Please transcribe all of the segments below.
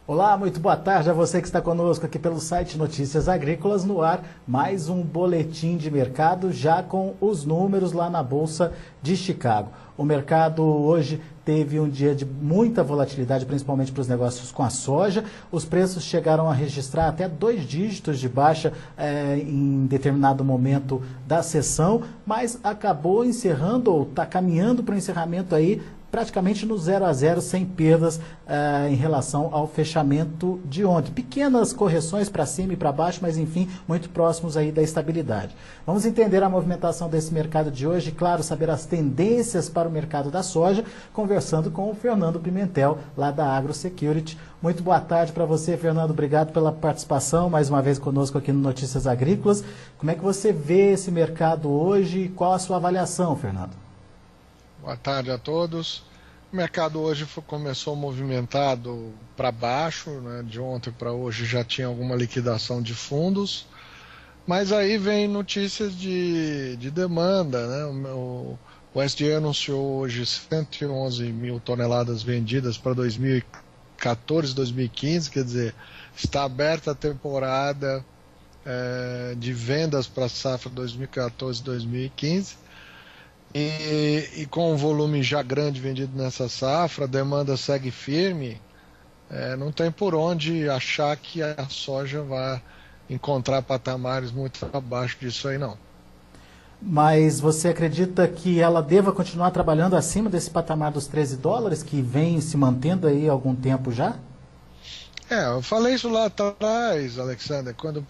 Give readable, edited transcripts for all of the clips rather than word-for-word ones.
Olá, muito boa tarde a você que está conosco aqui pelo site Notícias Agrícolas no ar. Mais um boletim de mercado já com os números lá na Bolsa de Chicago. O mercado hoje teve um dia de muita volatilidade, principalmente para os negócios com a soja. Os preços chegaram a registrar até 2 dígitos de baixa em determinado momento da sessão, mas acabou encerrando ou está caminhando para o encerramento aí praticamente no 0 a 0, sem perdas em relação ao fechamento de ontem. Pequenas correções para cima e para baixo, mas enfim, muito próximos aí da estabilidade. Vamos entender a movimentação desse mercado de hoje, claro, saber as tendências para o mercado da soja, conversando com o Fernando Pimentel, lá da AgroSecurity. Muito boa tarde para você, Fernando. Obrigado pela participação, mais uma vez conosco aqui no Notícias Agrícolas. Como é que você vê esse mercado hoje e qual a sua avaliação, Fernando? Boa tarde a todos. O mercado hoje começou movimentado para baixo, né? De ontem para hoje já tinha alguma liquidação de fundos, mas aí vem notícias de demanda, né? O USDA anunciou hoje 111 mil toneladas vendidas para 2014, 2015, quer dizer, está aberta a temporada de vendas para a safra 2014, 2015. E com um volume já grande vendido nessa safra, a demanda segue firme, não tem por onde achar que a soja vai encontrar patamares muito abaixo disso aí, não. Mas você acredita que ela deva continuar trabalhando acima desse patamar dos $13, que vem se mantendo aí há algum tempo já? Eu falei isso lá atrás, Alexander, quando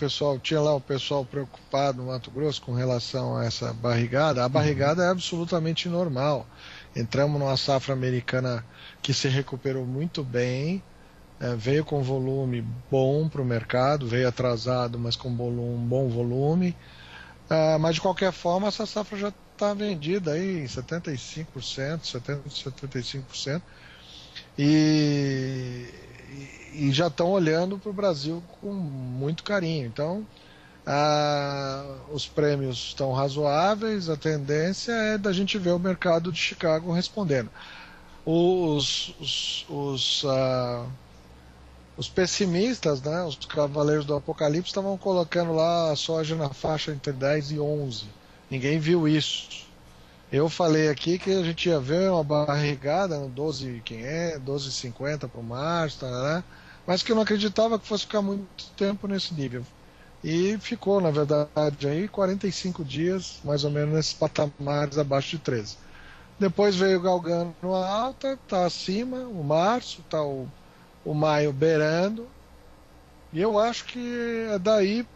tinha lá o pessoal preocupado no Mato Grosso com relação a essa barrigada. A barrigada é absolutamente normal. Entramos numa safra americana que se recuperou muito bem, veio com volume bom para o mercado, veio atrasado, mas com bom volume. Mas de qualquer forma, essa safra já está vendida aí em 75%, 70%, 75%. E já estão olhando para o Brasil com muito carinho. Então, os prêmios estão razoáveis, a tendência é da gente ver o mercado de Chicago respondendo. Os pessimistas, né, os cavaleiros do Apocalipse, estavam colocando lá a soja na faixa entre 10 e 11. Ninguém viu isso. Eu falei aqui que a gente ia ver uma barrigada no 12.500, 12.50 para o março, né? Mas que eu não acreditava que fosse ficar muito tempo nesse nível. E ficou, na verdade, aí 45 dias, mais ou menos, nesses patamares abaixo de 13. Depois veio galgando a alta, está acima, o março, está o maio beirando. E eu acho que é daí,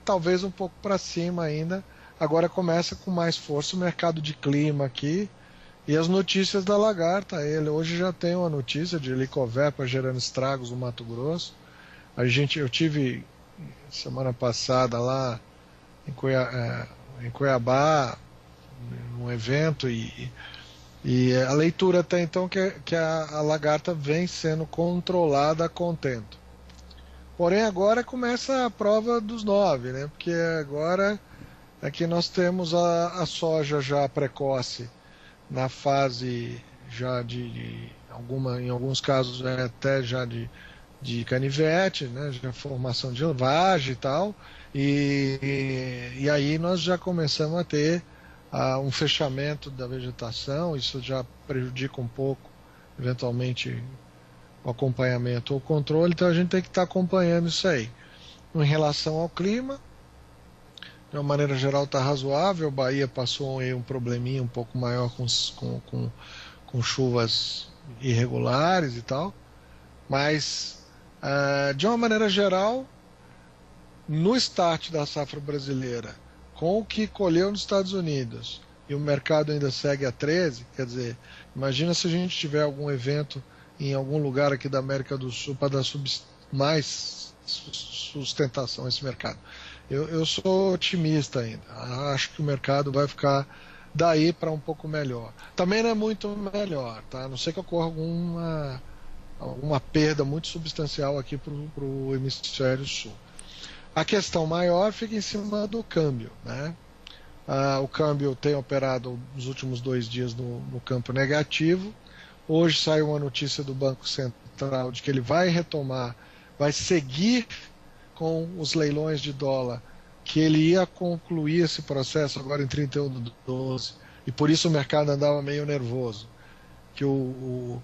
talvez um pouco para cima ainda. Agora começa com mais força o mercado de clima aqui. E as notícias da lagarta, hoje já tem uma notícia de helicoverpa gerando estragos no Mato Grosso. Eu tive semana passada lá em Cuiabá, num evento, e a leitura até então que a lagarta vem sendo controlada a contento. Porém agora começa a prova dos 9, né? Porque agora aqui nós temos a soja já precoce, na fase já em alguns casos até já de canivete, né, já formação de vagem e tal, e aí nós já começamos a ter um fechamento da vegetação. Isso já prejudica um pouco, eventualmente, o acompanhamento ou o controle, então a gente tem que estar acompanhando isso aí. Em relação ao clima, de uma maneira geral está razoável. Bahia passou aí um probleminha um pouco maior com chuvas irregulares e tal, mas de uma maneira geral, no start da safra brasileira, com o que colheu nos Estados Unidos e o mercado ainda segue a 13, quer dizer, imagina se a gente tiver algum evento em algum lugar aqui da América do Sul para dar mais sustentação a esse mercado. Eu sou otimista ainda. Acho que o mercado vai ficar daí para um pouco melhor. Também não é muito melhor, tá? A não ser que ocorra alguma perda muito substancial aqui para o hemisfério sul. A questão maior fica em cima do câmbio, né? O câmbio tem operado nos últimos 2 dias no campo negativo. Hoje saiu uma notícia do Banco Central Central de que ele vai retomar, vai seguir com os leilões de dólar, que ele ia concluir esse processo agora em 31/12, e por isso o mercado andava meio nervoso, que o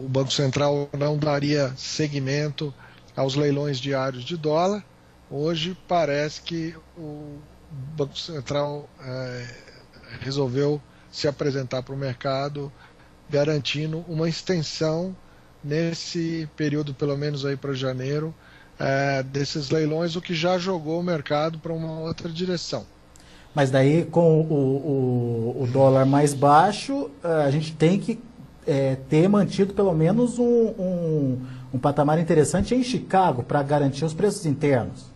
Banco Central não daria seguimento aos leilões diários de dólar. Hoje parece que o Banco Central resolveu se apresentar para o mercado garantindo uma extensão nesse período, pelo menos aí para janeiro, desses leilões, o que já jogou o mercado para uma outra direção. Mas daí, com o dólar mais baixo, a gente tem que ter mantido pelo menos um patamar interessante em Chicago para garantir os preços internos.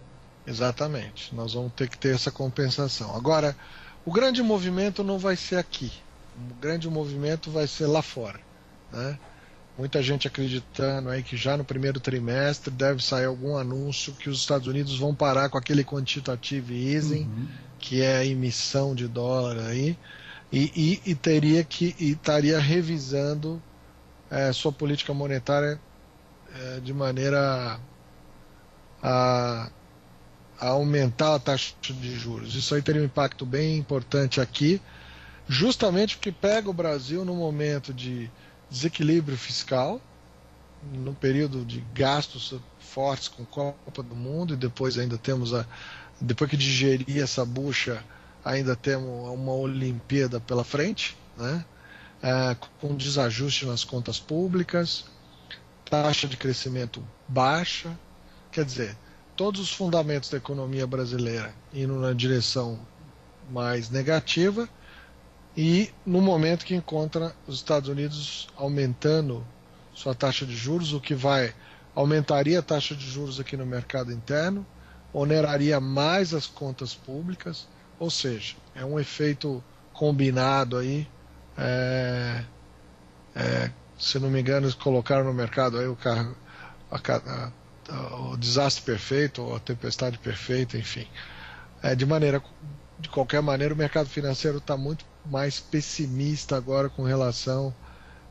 Exatamente, nós vamos ter que ter essa compensação. Agora, o grande movimento não vai ser aqui, o grande movimento vai ser lá fora, né? Muita gente acreditando aí que já no primeiro trimestre deve sair algum anúncio que os Estados Unidos vão parar com aquele quantitative easing, que é a emissão de dólar aí, e estaria revisando sua política monetária de maneira a aumentar a taxa de juros. Isso aí teria um impacto bem importante aqui, justamente porque pega o Brasil no momento de desequilíbrio fiscal, no período de gastos fortes com Copa do Mundo, e depois ainda temos depois que digerir essa bucha, ainda temos uma Olimpíada pela frente, né? Com desajuste nas contas públicas, taxa de crescimento baixa, quer dizer, todos os fundamentos da economia brasileira indo na direção mais negativa, e no momento que encontra os Estados Unidos aumentando sua taxa de juros, o que aumentaria a taxa de juros aqui no mercado interno, oneraria mais as contas públicas, ou seja, é um efeito combinado aí. Se não me engano, eles colocaram no mercado aí o desastre perfeito, ou a tempestade perfeita, enfim. De qualquer maneira, o mercado financeiro está muito mais pessimista agora com relação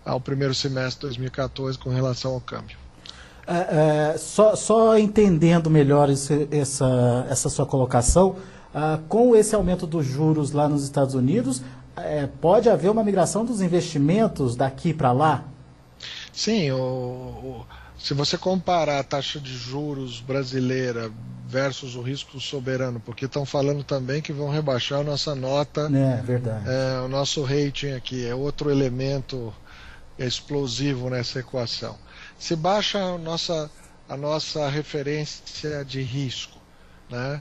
ao primeiro semestre de 2014, com relação ao câmbio. Só entendendo melhor essa sua colocação, com esse aumento dos juros lá nos Estados Unidos, pode haver uma migração dos investimentos daqui para lá? Sim, se você comparar a taxa de juros brasileira versus o risco soberano, porque estão falando também que vão rebaixar a nossa nota, verdade. O nosso rating aqui é outro elemento explosivo nessa equação. Se baixa a nossa referência de risco, né?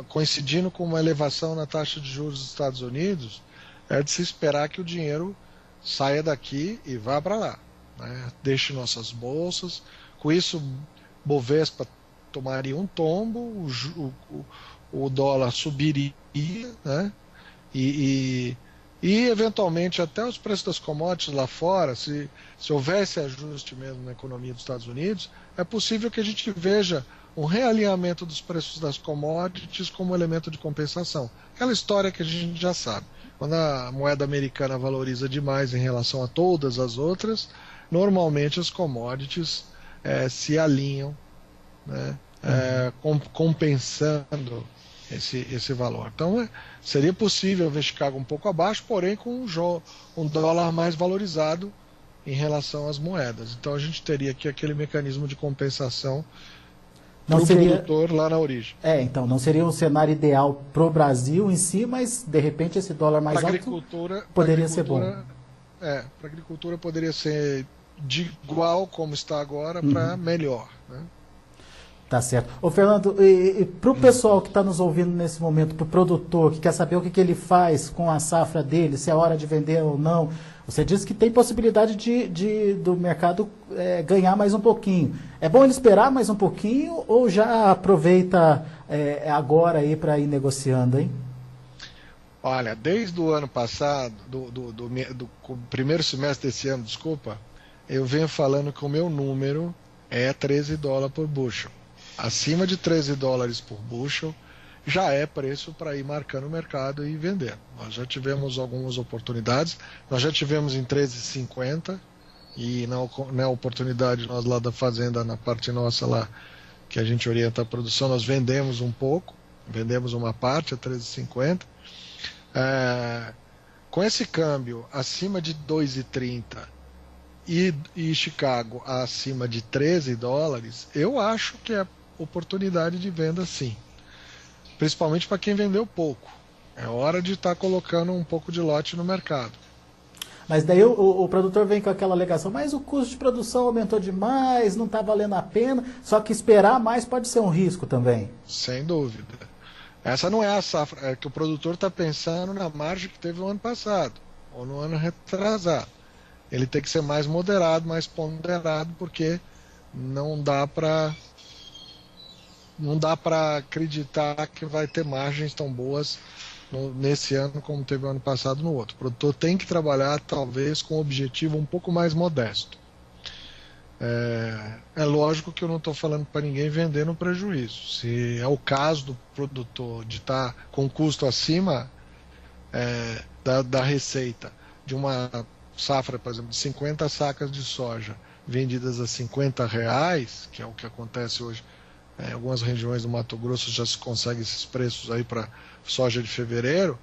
Coincidindo com uma elevação na taxa de juros dos Estados Unidos, é de se esperar que o dinheiro saia daqui e vá para lá, né? Deixe nossas bolsas. Com isso, Bovespa tomaria um tombo, o dólar subiria, né? E eventualmente até os preços das commodities lá fora, se houvesse ajuste mesmo na economia dos Estados Unidos, é possível que a gente veja um realinhamento dos preços das commodities como elemento de compensação. Aquela história que a gente já sabe. Quando a moeda americana valoriza demais em relação a todas as outras, normalmente as commodities se alinham, né? Compensando esse valor. Então seria possível ver Chicago um pouco abaixo, porém com um dólar mais valorizado em relação às moedas. Então a gente teria aqui aquele mecanismo de compensação para o produtor lá na origem. Então não seria um cenário ideal para o Brasil em si, mas de repente esse dólar mais alto poderia ser bom. Para a agricultura poderia ser de igual como está agora para melhor, né? Tá certo. Ô Fernando, e para o pessoal que está nos ouvindo nesse momento, para o produtor que quer saber o que ele faz com a safra dele, se é hora de vender ou não, você disse que tem possibilidade do mercado ganhar mais um pouquinho. É bom ele esperar mais um pouquinho ou já aproveita agora aí para ir negociando, hein? Olha, desde o ano passado, do primeiro semestre desse ano, desculpa, eu venho falando que o meu número é $13 por bushel. Acima de $13 por bushel já é preço para ir marcando o mercado e vender. Nós já tivemos algumas oportunidades, nós já tivemos em 13,50 E na oportunidade, nós lá da fazenda, na parte nossa lá, que a gente orienta a produção, nós vendemos um pouco, vendemos uma parte a 13,50. Com esse câmbio acima de 2,30 e Chicago acima de 13 dólares, eu acho que é oportunidade de venda sim. Principalmente para quem vendeu pouco. É hora de estar colocando um pouco de lote no mercado. Mas daí o produtor vem com aquela alegação, mas o custo de produção aumentou demais, não está valendo a pena, só que esperar mais pode ser um risco também. Sem dúvida. Essa não é a safra, é que o produtor está pensando na margem que teve no ano passado, ou no ano retrasado. Ele tem que ser mais moderado, mais ponderado, porque não dá para acreditar que vai ter margens tão boas nesse ano como teve o ano passado no outro. O produtor tem que trabalhar talvez com um objetivo um pouco mais modesto. É lógico que eu não estou falando para ninguém vender no prejuízo. Se é o caso do produtor de estar com custo acima da receita de uma safra, por exemplo, de 50 sacas de soja vendidas a R$50, que é o que acontece hoje em algumas regiões do Mato Grosso, já se consegue esses preços aí para soja de fevereiro.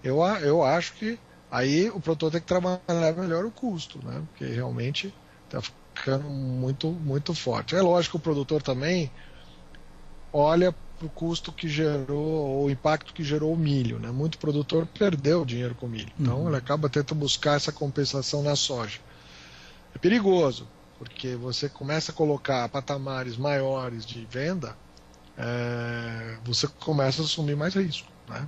Eu acho que aí o produtor tem que trabalhar melhor o custo, né? Porque realmente está ficando muito, muito forte. É lógico que o produtor também olha para o custo que gerou, o impacto que gerou o milho, né? Muito produtor perdeu dinheiro com o milho, então ele acaba tentando buscar essa compensação na soja. É perigoso, porque você começa a colocar patamares maiores de venda, você começa a assumir mais risco, né?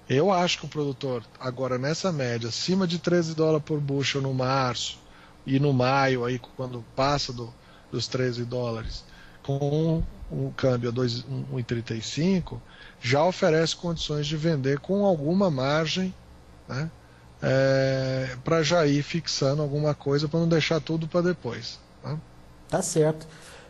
Eu acho que o produtor, agora nessa média, acima de 13 dólares por bushel no março e no maio, aí, quando passa dos 13 dólares, com um câmbio a 1,35, já oferece condições de vender com alguma margem, né? Para já ir fixando alguma coisa, para não deixar tudo para depois, né? Tá certo.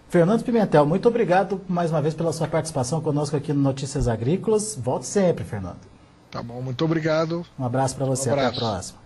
Fernando Pimentel, muito obrigado mais uma vez pela sua participação conosco aqui no Notícias Agrícolas. Volte sempre, Fernando. Tá bom, muito obrigado. Um abraço para você, até a próxima.